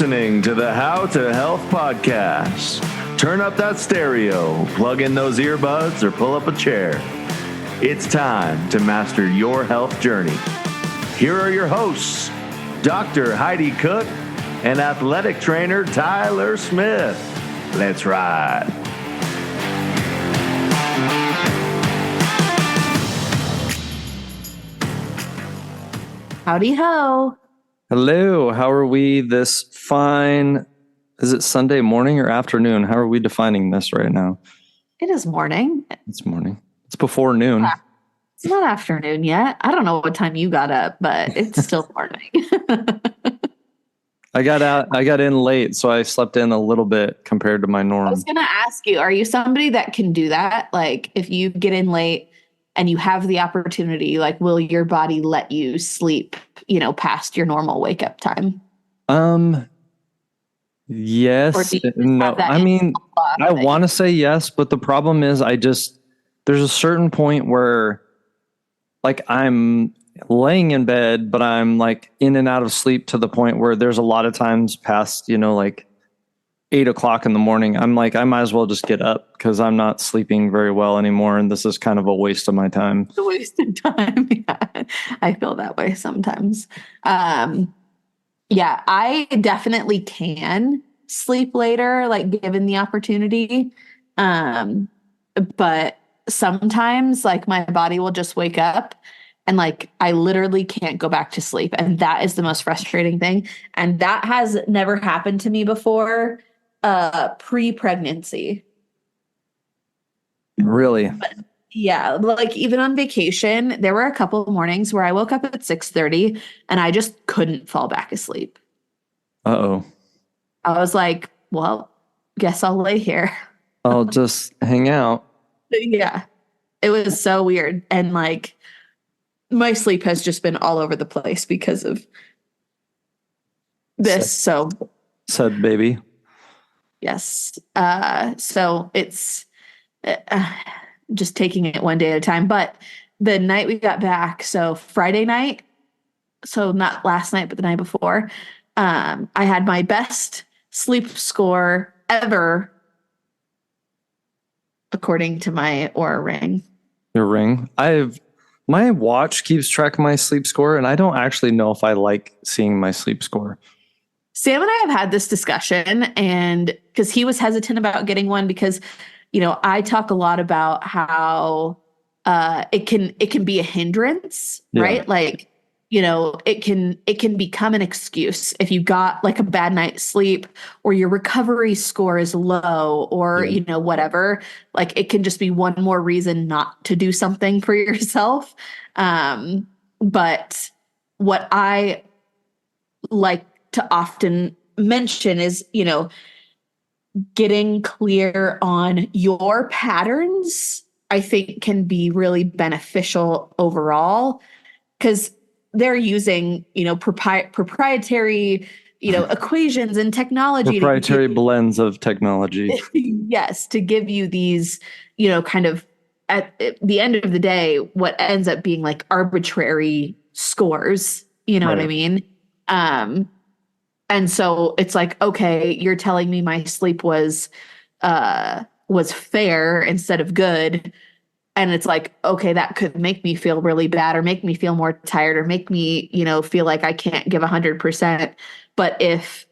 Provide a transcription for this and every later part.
listening to the How to Health podcast. Turn up that stereo, plug in those earbuds, or pull up a chair. It's time to master your health journey. Here are your hosts, Dr. Heidi Cook and athletic trainer Tyler Smith. Let's ride. Howdy ho. Hello, how are we this fine, is it Sunday morning or afternoon? How are we defining this right now? It is morning. It's morning. It's before noon. It's not afternoon yet. I don't know what time you got up, but it's still morning. I got in late, so I slept in a little bit compared to my norm. I was going to ask you, are you somebody that can do that? Like if you get in late and you have the opportunity, like will your body let you sleep, past your normal wake up time? Yes. No. I mean, I want to say yes, but the problem is there's a certain point where like I'm laying in bed, but I'm like in and out of sleep to the point where there's a lot of times past, like 8 o'clock in the morning. I'm like, I might as well just get up because I'm not sleeping very well anymore. And this is kind of a waste of my time. It's a waste of time. Yeah, I feel that way sometimes. Yeah, I definitely can sleep later, like given the opportunity. But sometimes like my body will just wake up and like I literally can't go back to sleep. And that is the most frustrating thing. And that has never happened to me before. Pre-pregnancy. Really? But yeah, like even on vacation, there were a couple of mornings where I woke up at 6:30 and I just couldn't fall back asleep. Uh-oh. I was like, well, guess I'll lay here. I'll just hang out. Yeah. It was so weird. And like my sleep has just been all over the place because of this. Said baby. Yes. So it's just taking it one day at a time. But the night we got back, so Friday night, so not last night, but the night before, I had my best sleep score ever, according to my Oura Ring. Your ring? My watch keeps track of my sleep score, and I don't actually know if I like seeing my sleep score. Sam and I have had this discussion, and because he was hesitant about getting one because, I talk a lot about how it can be a hindrance, right? Like, it can become an excuse if you got like a bad night's sleep or your recovery score is low or, whatever. Like it can just be one more reason not to do something for yourself. But what I like to often mention is, getting clear on your patterns, I think can be really beneficial overall because they're using, proprietary, equations and technology. Proprietary blends of technology. Yes, to give you these, kind of at the end of the day, what ends up being like arbitrary scores, what I mean? And so it's like, okay, you're telling me my sleep was fair instead of good. And it's like, okay, that could make me feel really bad or make me feel more tired or make me, feel like I can't give 100%. But if,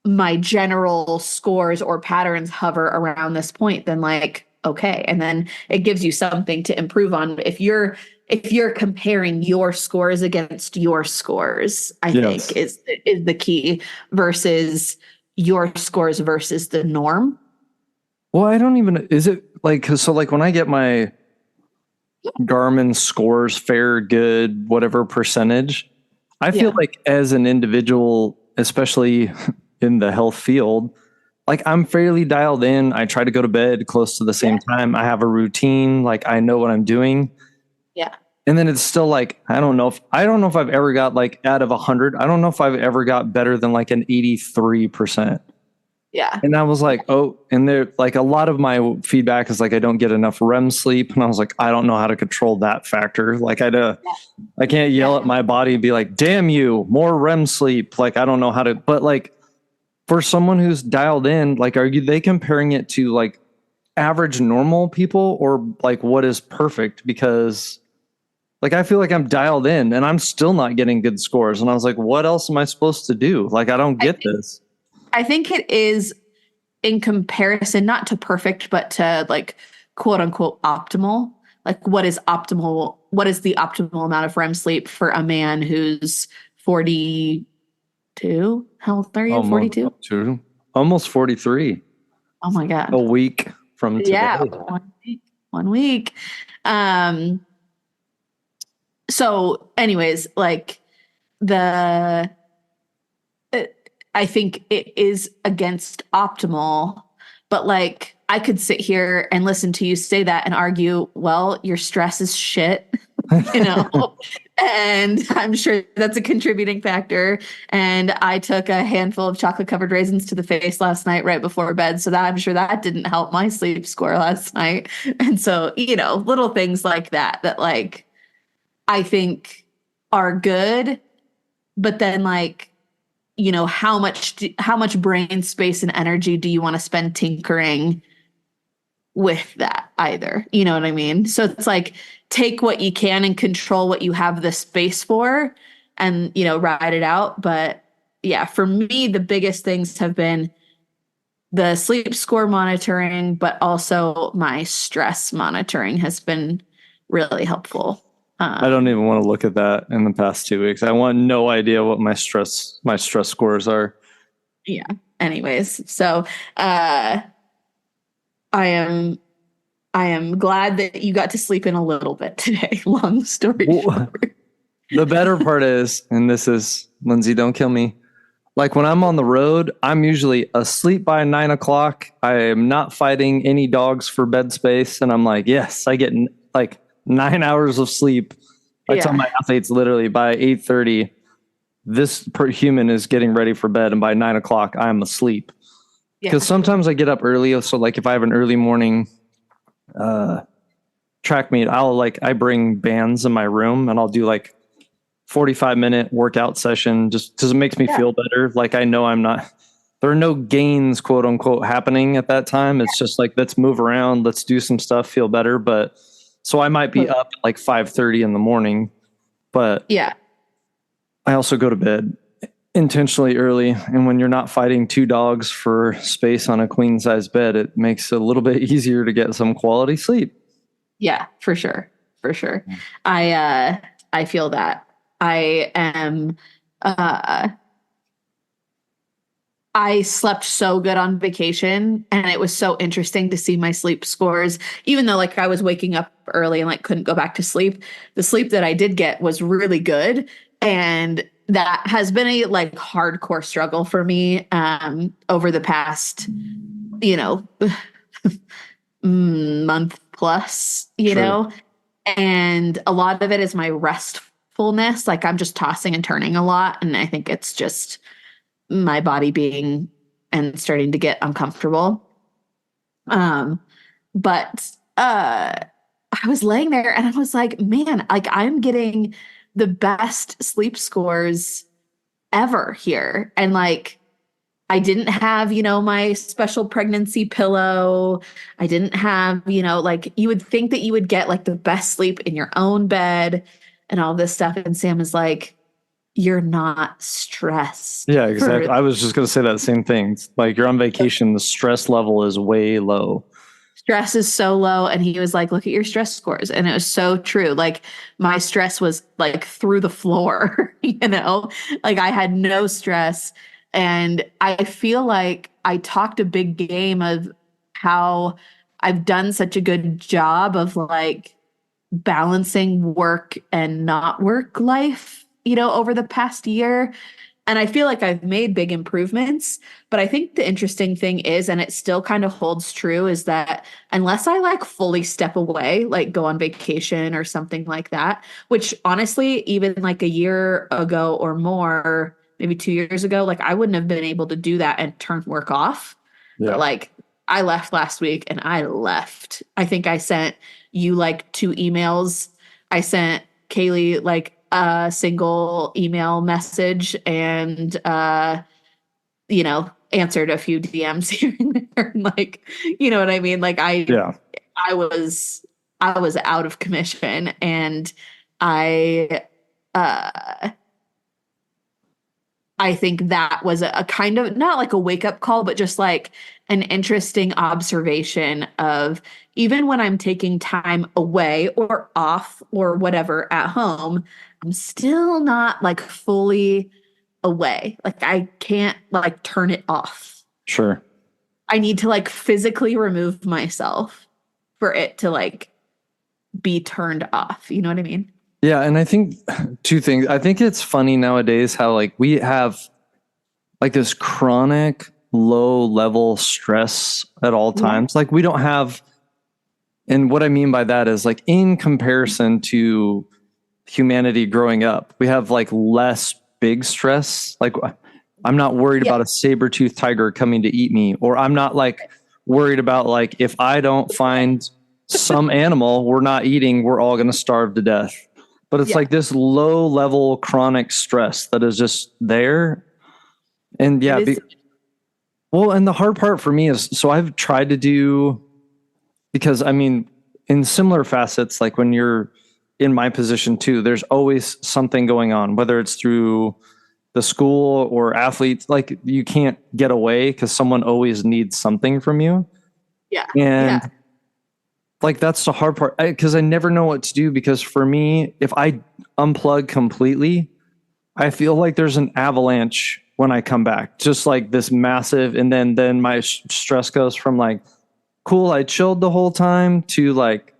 my general scores or patterns hover around this point, then like, okay. And then it gives you something to improve on. If you're comparing your scores against your scores, I think is the key versus your scores versus the norm. Well, I don't even, is it like, so like when I get my Garmin scores, fair, good, whatever percentage, I feel like as an individual, especially in the health field, like I'm fairly dialed in. I try to go to bed close to the same time. I have a routine. Like I know what I'm doing. Yeah. And then it's still like, I don't know if I've ever got like out of 100. I don't know if I've ever got better than like an 83%. Yeah. And I was like, oh, and there, like, a lot of my feedback is like, I don't get enough REM sleep. And I was like, I don't know how to control that factor. Like, I can't yell at my body and be like, damn you, more REM sleep. Like, I don't know how to, but like, for someone who's dialed in, like, they comparing it to like average normal people, or like what is perfect? Because like, I feel like I'm dialed in and I'm still not getting good scores. And I was like, what else am I supposed to do? Like, I don't get this. I think it is in comparison, not to perfect, but to like quote unquote optimal. Like, what is optimal? What is the optimal amount of REM sleep for a man who's 42? How old are you? 42? Almost 43. Oh my God. A week from today. Yeah. 1 week. So anyways, like I think it is against optimal, but like I could sit here and listen to you say that and argue, well, your stress is shit, you know, and I'm sure that's a contributing factor. And I took a handful of chocolate covered raisins to the face last night right before bed. So that I'm sure that didn't help my sleep score last night. And so, little things like that like I think are good, but then like, how much brain space and energy do you want to spend tinkering with that either? You know what I mean? So it's like, take what you can and control what you have the space for and, ride it out. But yeah, for me, the biggest things have been the sleep score monitoring, but also my stress monitoring has been really helpful. I don't even want to look at that in the past 2 weeks. I want no idea what my stress scores are. Yeah. Anyways, so I am glad that you got to sleep in a little bit today. Long story short. The better part is, and this is, Lindsay, don't kill me. Like, when I'm on the road, I'm usually asleep by 9 o'clock. I am not fighting any dogs for bed space. And I'm like, yes, I get like 9 hours of sleep. I tell my athletes literally by 8:30, this human is getting ready for bed. And by 9 o'clock, I'm asleep. Because sometimes I get up early. So like if I have an early morning track meet, I bring bands in my room and I'll do like 45-minute workout session just because it makes me feel better. Like, I know there are no gains, quote unquote, happening at that time. It's just like, let's move around, let's do some stuff, feel better. But so I might be up at like 5:30 in the morning, but I also go to bed intentionally early. And when you're not fighting two dogs for space on a queen size bed, it makes it a little bit easier to get some quality sleep. Yeah, for sure. For sure. I feel that. I am, I slept so good on vacation and it was so interesting to see my sleep scores, even though like I was waking up early and like couldn't go back to sleep. The sleep that I did get was really good. And that has been a like hardcore struggle for me, over the past, month plus, and a lot of it is my restfulness. Like I'm just tossing and turning a lot. And I think it's just my body being and starting to get uncomfortable. But I was laying there and I was like, man, like I'm getting the best sleep scores ever here. And like, I didn't have, my special pregnancy pillow. I didn't have, like you would think that you would get like the best sleep in your own bed and all this stuff. And Sam is like, you're not stressed. Yeah, exactly. I was just going to say that same thing. It's like you're on vacation, the stress level is way low. Stress is so low. And he was like, look at your stress scores. And it was so true. Like my stress was like through the floor, like I had no stress. And I feel like I talked a big game of how I've done such a good job of like balancing work and not work life, over the past year. And I feel like I've made big improvements. But I think the interesting thing is, and it still kind of holds true, is that unless I like fully step away, like go on vacation or something like that, which honestly, even like a year ago or more, maybe 2 years ago, like I wouldn't have been able to do that and turn work off. But like I left last week and I left. I think I sent you like 2 emails. I sent Kaylee like a single email message and you know, answered a few DMs here and there. And like, you know what I mean? Like I was out of commission and I uh I think that was a kind of not like a wake up call, but just like an interesting observation of even when I'm taking time away or off or whatever at home, I'm still not like fully away. Like I can't like turn it off. Sure. I need to like physically remove myself for it to like be turned off. You know what I mean? Yeah, and I think 2 things. I think it's funny nowadays how like we have like this chronic low level stress at all times. Like we don't have, and what I mean by that is like in comparison to humanity growing up, we have like less big stress. Like I'm not worried about a saber-toothed tiger coming to eat me, or I'm not like worried about like if I don't find some animal we're not eating, we're all going to starve to death. But it's like this low level chronic stress that is just there. And well, and the hard part for me is, so I've tried to do, because I mean, in similar facets, like when you're in my position too, there's always something going on, whether it's through the school or athletes, like you can't get away because someone always needs something from you. Yeah. And like, that's the hard part, because I never know what to do, because for me, if I unplug completely, I feel like there's an avalanche when I come back, just like this massive. And then my stress goes from like, cool, I chilled the whole time, to like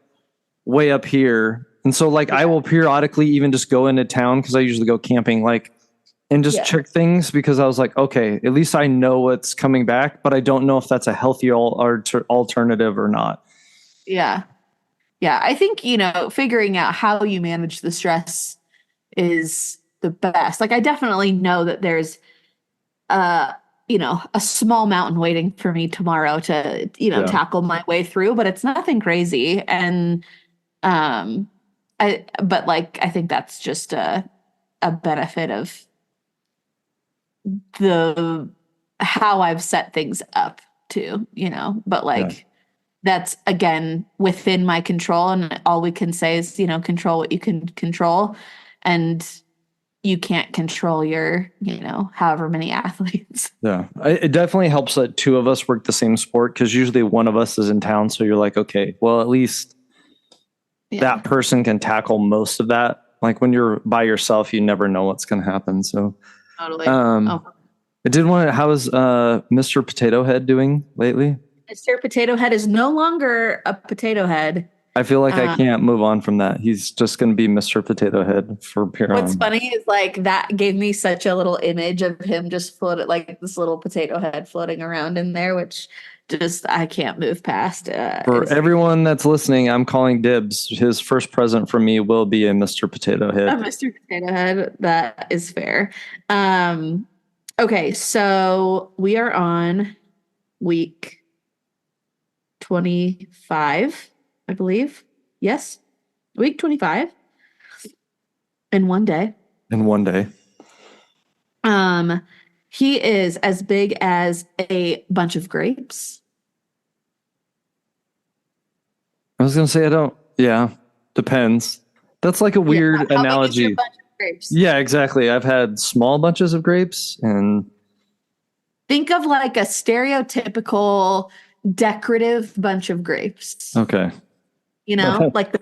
way up here. And so like, I will periodically even just go into town, because I usually go camping, like, and just check things, because I was like, okay, at least I know what's coming back, but I don't know if that's a healthy alternative or not. Yeah. Yeah. I think, you know, figuring out how you manage the stress is the best. Like I definitely know that there's you know, a small mountain waiting for me tomorrow to, you know, tackle my way through, but it's nothing crazy. And but like I think that's just a benefit of the how I've set things up too, you know, but like that's again within my control, and all we can say is, you know, control what you can control, and you can't control your, you know, however many athletes. Yeah, it definitely helps that 2 of us work the same sport, because usually one of us is in town, so you're like, okay, well, at least that person can tackle most of that. Like when you're by yourself, you never know what's going to happen. So totally. I did want to, how is Mr. Potato Head doing lately? Mr. Potato Head is no longer a potato head. I feel like I can't move on from that. He's just going to be Mr. Potato Head for here on. What's funny is like that gave me such a little image of him just floated, like this little potato head floating around in there, which just I can't move past. For everyone that's listening, I'm calling dibs. His first present from me will be a Mr. Potato Head. A Mr. Potato Head. That is fair. Okay, so we are on week 25, I believe. Yes. Week 25. In one day. He is as big as a bunch of grapes. I was going to say, depends. That's like a weird analogy. Big is your bunch of grapes? Yeah, exactly. I've had small bunches of grapes, and think of like a stereotypical decorative bunch of grapes. Okay. You know, like the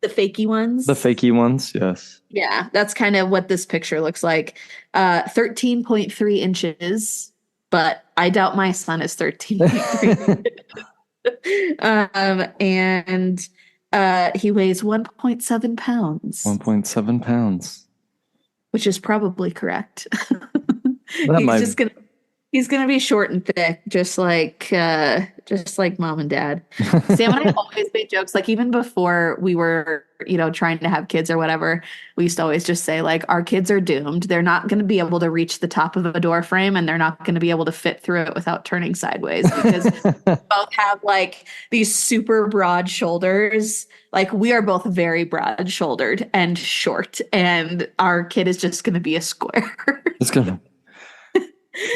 fakey ones. The fakey ones, yes. Yeah, that's kind of what this picture looks like. 13.3 inches, but I doubt my son is 13.3. And he weighs 1.7 pounds. 1.7 pounds. Which is probably correct. He's gonna be short and thick, just like mom and dad. Sam and I always made jokes, like even before we were, trying to have kids or whatever, we used to always just say, like, our kids are doomed. They're not gonna be able to reach the top of a door frame, and they're not gonna be able to fit through it without turning sideways because both have like these super broad shoulders. Like we are both very broad shouldered and short, and our kid is just gonna be a square. It's gonna.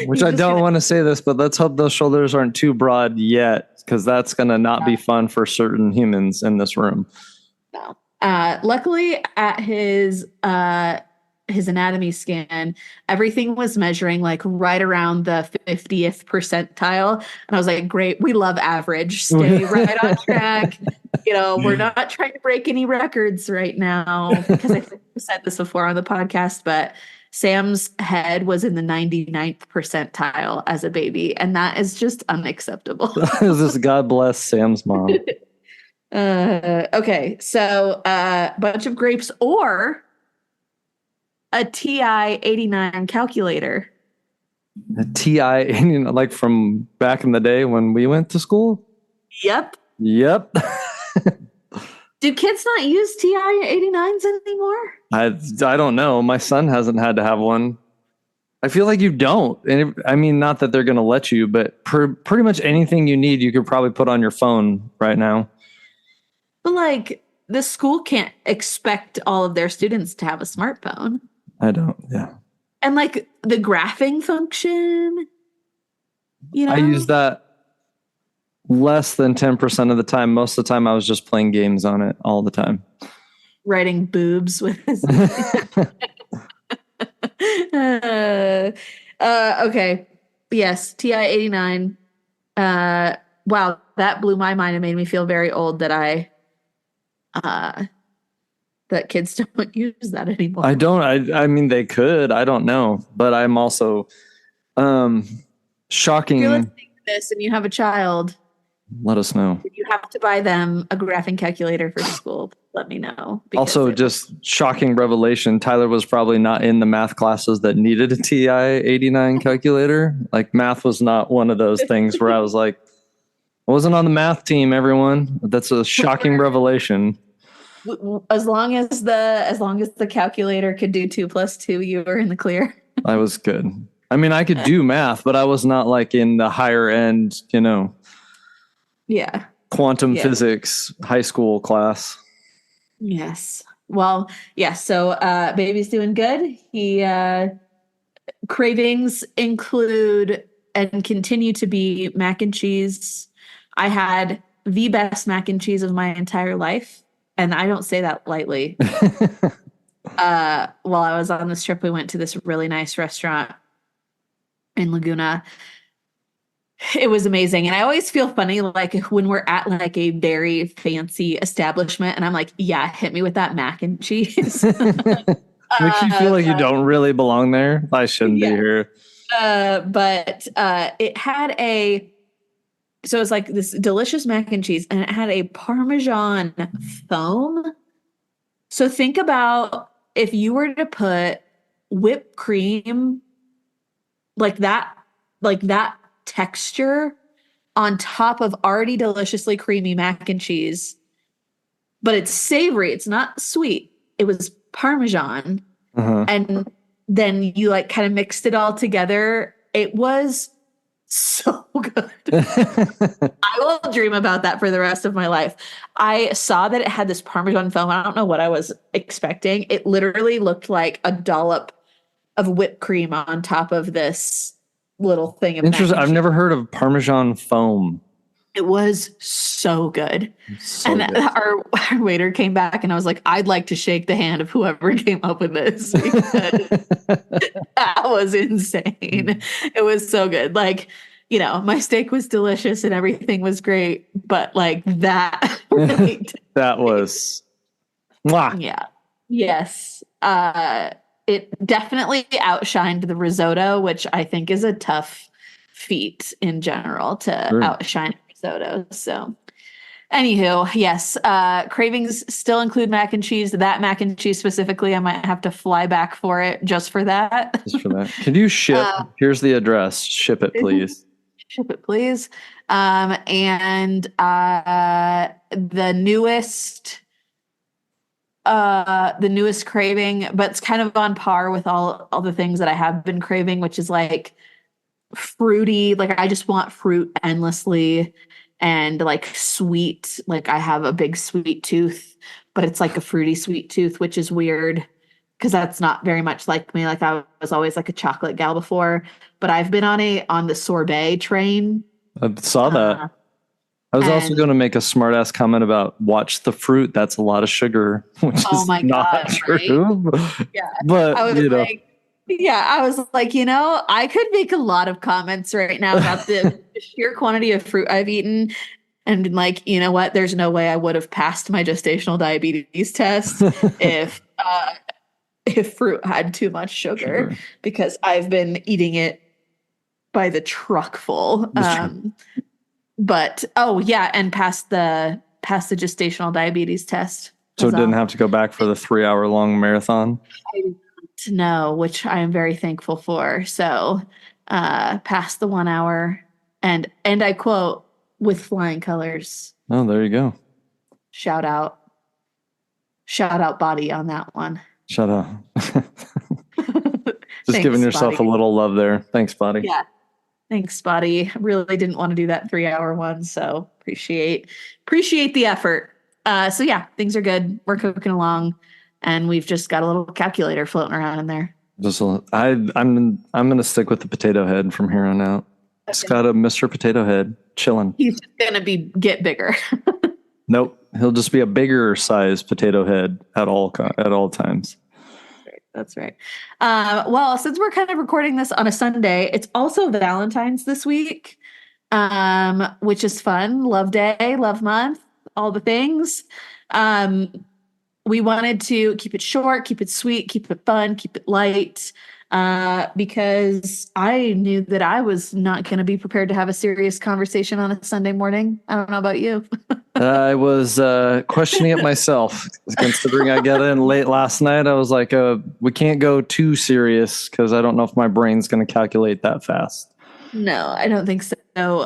Which I don't want to say this, but let's hope those shoulders aren't too broad yet, because that's going to not be fun for certain humans in this room. No. Luckily, at his anatomy scan, everything was measuring like right around the 50th percentile. And I was like, great, we love average. Stay right on track. We're not trying to break any records right now, because I think I said this before on the podcast, but Sam's head was in the 99th percentile as a baby, and that is just unacceptable. Just God bless Sam's mom. Okay, so bunch of grapes or a TI 89 calculator. A TI 89, like from back in the day when we went to school? Yep. Do kids not use TI 89s anymore? I don't know. My son hasn't had to have one. I feel like you don't. And I mean, not that they're going to let you, but pretty much anything you need, you could probably put on your phone right now. But like, the school can't expect all of their students to have a smartphone. I don't. Yeah. And like the graphing function, I use that less than 10% of the time. Most of the time I was just playing games on it all the time. Writing boobs with his okay. Yes, TI 89. Wow, that blew my mind and made me feel very old that that kids don't use that anymore. I mean they could. I don't know. But I'm also shocking. If you're listening to this and you have a child, let us know. If you have to buy them a graphing calculator for school, let me know. Also, just shocking revelation. Tyler was probably not in the math classes that needed a TI 89 calculator. Like math was not one of those things where I was like, I wasn't on the math team, everyone. That's a shocking revelation. As long as the calculator could do 2 + 2, you were in the clear. I was good. I mean, I could do math, but I was not like in the higher end, Yeah. Quantum physics high school class. Yes. Well, yeah. So baby's doing good. He cravings include and continue to be mac and cheese. I had the best mac and cheese of my entire life, and I don't say that lightly. While I was on this trip, we went to this really nice restaurant in Laguna. It was amazing. And I always feel funny, like when we're at like a very fancy establishment and I'm like, yeah, hit me with that mac and cheese. Makes you feel like you don't really belong there. I shouldn't be here. But it had so it was like this delicious mac and cheese, and it had a Parmesan foam. So think about if you were to put whipped cream like that texture on top of already deliciously creamy mac and cheese, but it's savory. It's not sweet. It was Parmesan. And then you like kind of mixed it all together. It was so good. I will dream about that for the rest of my life. I saw that it had this Parmesan foam. I don't know what I was expecting. It literally looked like a dollop of whipped cream on top of this little thing of interesting. I've never heard of Parmesan foam. It was so good. Our waiter came back and I was like, I'd like to shake the hand of whoever came up with this. That was insane. It was so good. Like, my steak was delicious and everything was great, but like that. That was. Mwah. Yeah. Yes. It definitely outshined the risotto, which I think is a tough feat in general to outshine risotto. So Anywho, yes, cravings still include mac and cheese. That mac and cheese specifically, I might have to fly back for it just for that. Just for that. Can you ship? Here's the address. Ship it, please. Ship it, please. And the newest craving, but it's kind of on par with all the things that I have been craving, which is like fruity. Like I just want fruit endlessly. And like sweet, like I have a big sweet tooth, but it's like a fruity sweet tooth, which is weird because that's not very much like me. Like I was always like a chocolate gal before, but I've been on the sorbet train. I saw that. I was also going to make a smart ass comment about watch the fruit. That's a lot of sugar, which is not true. Right? Yeah. But I was like, I could make a lot of comments right now about the sheer quantity of fruit I've eaten. And like, you know what? There's no way I would have passed my gestational diabetes test if fruit had too much sugar, because I've been eating it by the truckful. But and passed the gestational diabetes test. So didn't have to go back for the 3-hour long marathon. No, which I am very thankful for. So, past the 1 hour, and I quote, with flying colors. Oh, there you go. Shout out body on that one. Shout out. Just Thanks, giving yourself Spotty. a little love there. Thanks, Spotty. Yeah. Thanks, Spotty. I really didn't want to do that 3-hour one, so appreciate the effort. So yeah, things are good. We're cooking along, and we've just got a little calculator floating around in there. I'm gonna stick with the potato head from here on out. Okay. It's got a Mr. Potato Head chilling. He's gonna get bigger. Nope, he'll just be a bigger size potato head at all times. That's right. Well, since we're kind of recording this on a Sunday, it's also Valentine's this week, which is fun. Love Day, love month, all the things. We wanted to keep it short, keep it sweet, keep it fun, keep it light, because I knew that I was not going to be prepared to have a serious conversation on a Sunday morning. I don't know about you. I was questioning it myself, considering I got in late last night. I was like, we can't go too serious because I don't know if my brain's going to calculate that fast. No, I don't think so.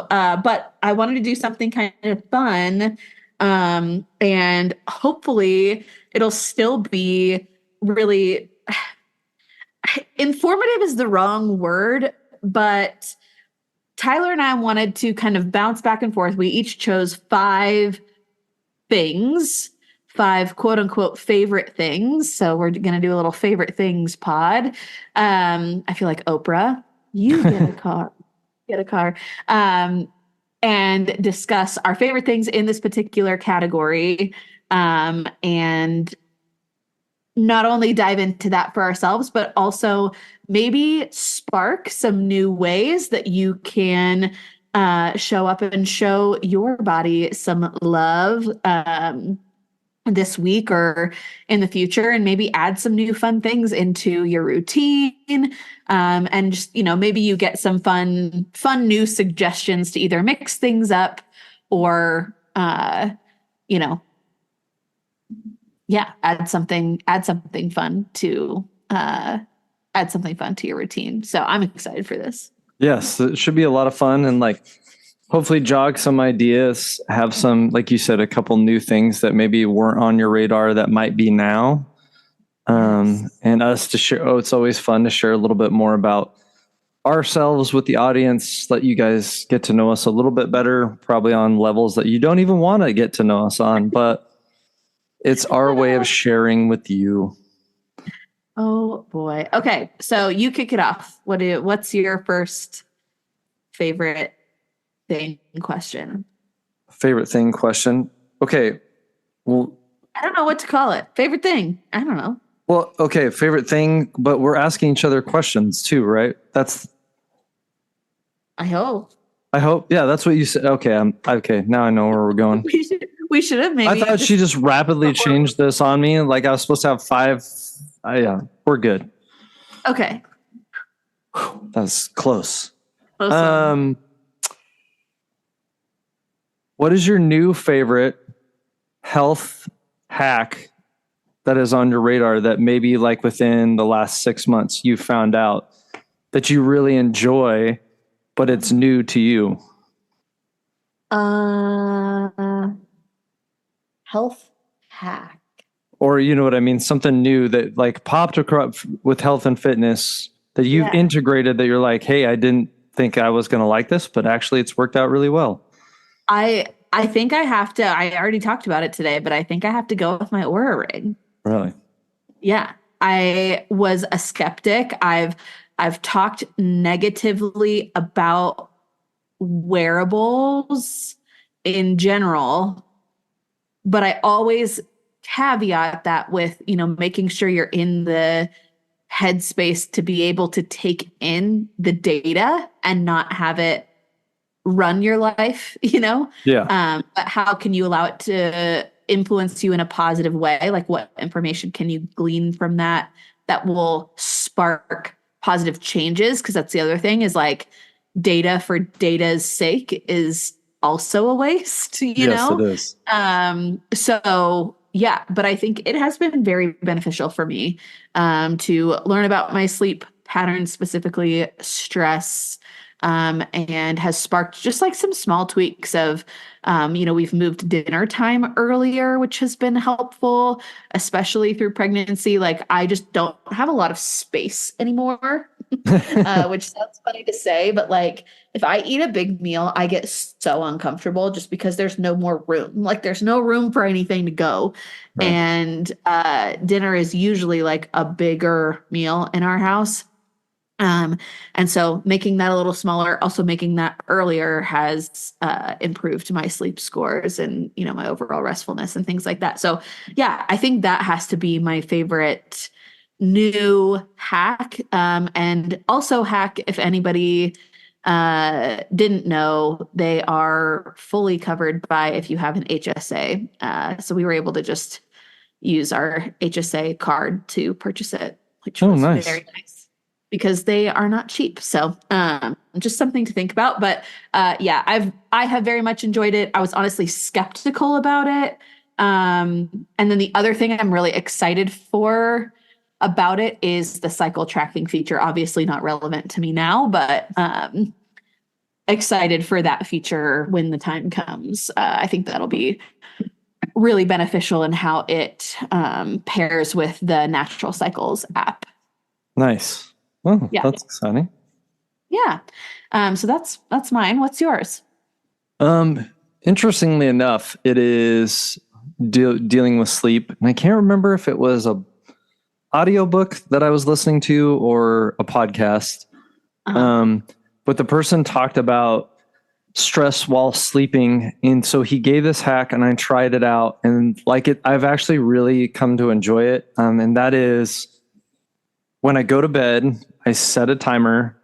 But I wanted to do something kind of fun. And hopefully it'll still be really informative is the wrong word, but Tyler and I wanted to kind of bounce back and forth. We each chose 5 quote unquote favorite things. So we're going to do a little favorite things pod. I feel like Oprah, you get a car, and discuss our favorite things in this particular category. And not only dive into that for ourselves, but also maybe spark some new ways that you can show up and show your body some love this week or in the future, and maybe add some new fun things into your routine. And just, maybe you get some fun new suggestions to either mix things up or, add something fun to your routine. So I'm excited for this. Yes, it should be a lot of fun, and hopefully jog some ideas, have some, like you said, a couple new things that maybe weren't on your radar that might be now. And us to share. Oh, it's always fun to share a little bit more about ourselves with the audience, let you guys get to know us a little bit better, probably on levels that you don't even want to get to know us on, but it's our way of sharing with you. Oh boy. Okay. So you kick it off. What's your first favorite thing question? Favorite thing question. Okay. Well, I don't know what to call it. Favorite thing. I don't know. Well, okay. Favorite thing, but we're asking each other questions too, right? I hope. Yeah, that's what you said. Okay. Okay. Now I know where we're going. We should have maybe. I thought she just rapidly changed this on me. Like I was supposed to have 5. Yeah, we're good. Okay. That's close. Close. What is your new favorite health hack that is on your radar that maybe like within the last 6 months you found out that you really enjoy, but it's new to you? Health hack. Or you know what I mean? Something new that like popped across with health and fitness that you've integrated that you're like, hey, I didn't think I was going to like this, but actually it's worked out really well. I think I have to, I already talked about it today, but I think I have to go with my Oura Ring. Really? Yeah. I was a skeptic. I've talked negatively about wearables in general, but I always caveat that with, making sure you're in the headspace to be able to take in the data and not have it run your life, Yeah. But how can you allow it to influence you in a positive way? Like what information can you glean from that will spark positive changes? Because that's the other thing is like data for data's sake is also a waste, Yes, it is. So yeah, but I think it has been very beneficial for me to learn about my sleep patterns, specifically stress, and has sparked just like some small tweaks of, we've moved dinner time earlier, which has been helpful, especially through pregnancy. Like I just don't have a lot of space anymore, which sounds funny to say, but like if I eat a big meal, I get so uncomfortable just because there's no more room. Like there's no room for anything to go. Right. And dinner is usually like a bigger meal in our house. And so making that a little smaller, also making that earlier has improved my sleep scores and, my overall restfulness and things like that. So yeah, I think that has to be my favorite new hack. And also hack, if anybody didn't know, they are fully covered by if you have an HSA. So we were able to just use our HSA card to purchase it, which was nice. Very nice. Because they are not cheap. So just something to think about. But yeah, I have very much enjoyed it. I was honestly skeptical about it. And then the other thing I'm really excited for about it is the cycle tracking feature. Obviously not relevant to me now, but excited for that feature when the time comes. I think that'll be really beneficial in how it pairs with the Natural Cycles app. Nice. Oh, yeah. That's exciting. Yeah. So that's mine. What's yours? Interestingly enough, it is dealing with sleep. And I can't remember if it was a audiobook that I was listening to or a podcast. But the person talked about stress while sleeping. And so he gave this hack and I tried it out and I've actually really come to enjoy it. And that is when I go to bed, I set a timer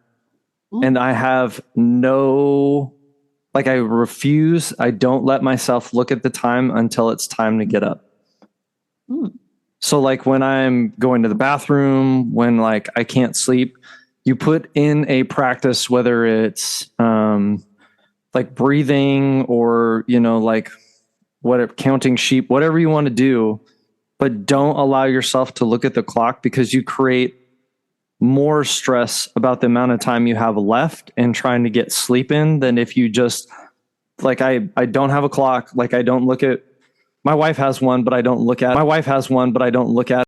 and I have I refuse. I don't let myself look at the time until it's time to get up. So like when I'm going to the bathroom, when like I can't sleep, you put in a practice, whether it's like breathing or, like whatever, counting sheep, whatever you want to do, but don't allow yourself to look at the clock because you create more stress about the amount of time you have left and trying to get sleep in than if you just like, I don't have a clock. Like I don't look at, my wife has one, but I don't look at